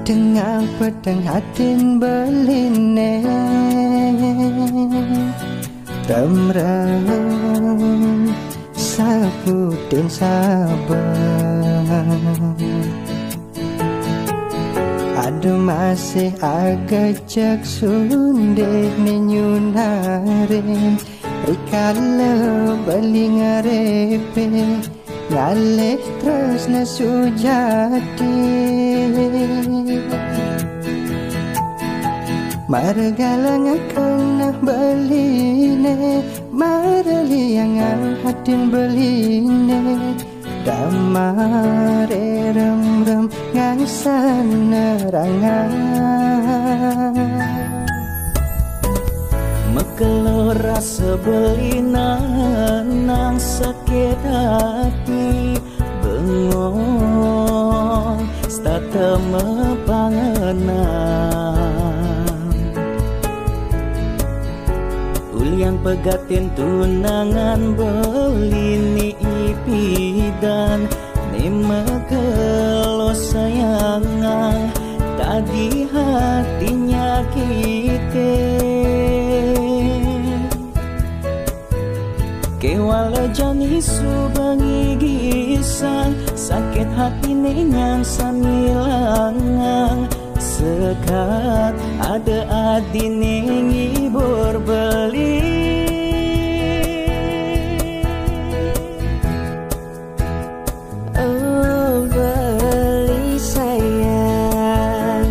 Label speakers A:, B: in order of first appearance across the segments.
A: Dengan pedang hatin beline Temrem saputin sabar Aduh masih agak cek sundek nenyunarin Rikala beli ngarepe Ngalih terus nasujati Margalang kena beline Marliang hatin beline Damare rem-rem ngangsan nerangan
B: Mekelo rasa belinan nang sakit hati Bengong stata mepangenang Uliang pegatin tunangan belini ipidan Ni mekelo sayangan Tadi hatinya kita Kewala jani subangi gisan Sakit hati nengang samilangang Sekat ada adi nengi berbeli
C: Oh beli sayang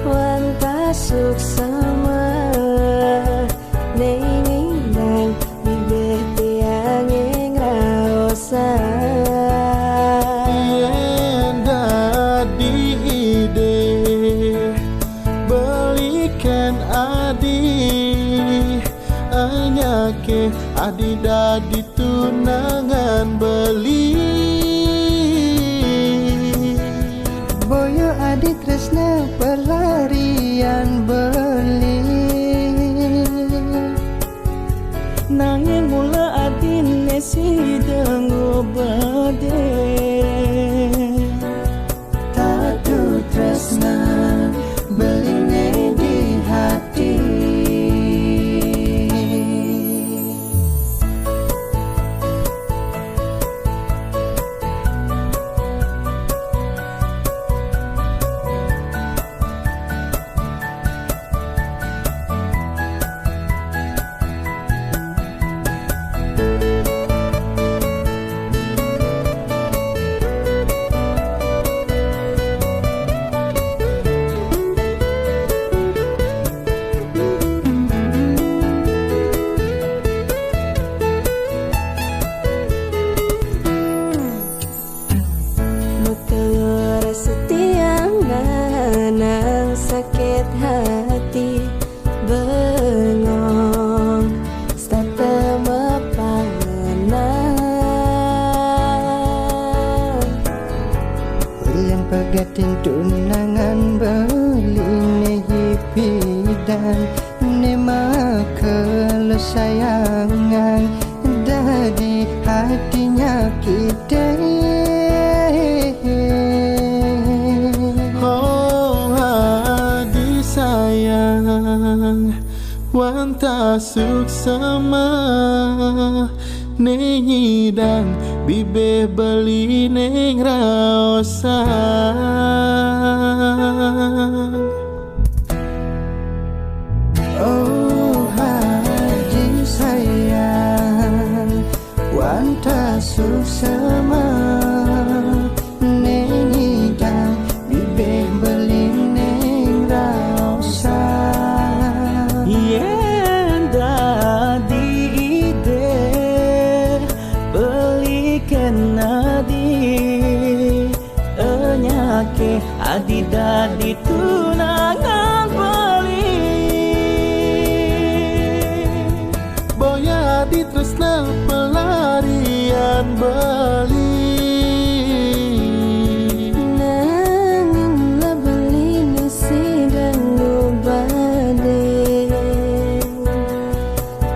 C: Wanta suksama Nengi nang bibir tiang yang rasa
D: Dadi ide belikan adi Anyake adi dadi tunangan beli
A: Boyo adi tresna pelarian beli
B: Nanging mula adine sidang obade
A: Tatu tresna beline di hati
C: Nang sakit hati bengong stata mepangenang
A: Ulian pegatin tunangan beline hipidan Nema kalau sayangan dari hatinya kita
D: sayang Wanta suksama Nengidang bibe beli neng rasa
A: Oh haji sayang Wanta suksama Nengidang bibe beli neng rasa
B: Yen dadi ide belikan adi Enyake adi dadi tunangan beli
D: Boya di tresna pelarian beli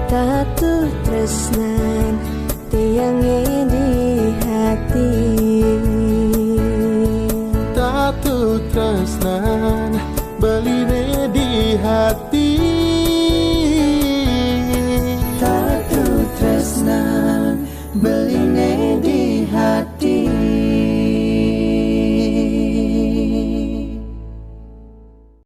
C: Tatu tresnan tiang di